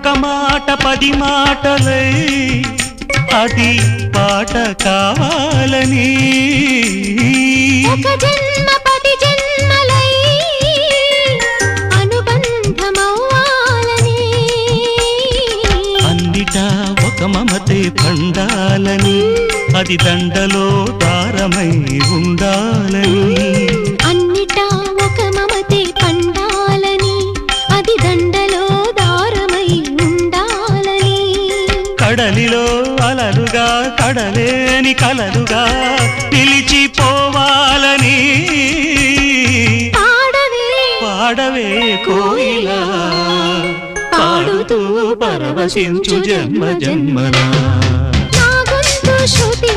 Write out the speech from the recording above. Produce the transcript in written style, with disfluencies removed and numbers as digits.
ఒక మాట 10 మాటలై అది పాట కావాలని ఒక జన్మ 10 జన్మలై అనుబంధమవ్వాలని అన్నిటా ఒక మమతే పండాలని అది దండలో దారమై ఉండాలని అన్నిటా ఒక మమతే పండాలని అది దండలో దారమై ఉండాలని కడలిలో అలలుగా కడలేని కలలుగా నిలిచిపోవాలని పాడవే కోయిలా పాడుతూ పరవశించు జన్మ జన్మలా నా గొంతు శృతి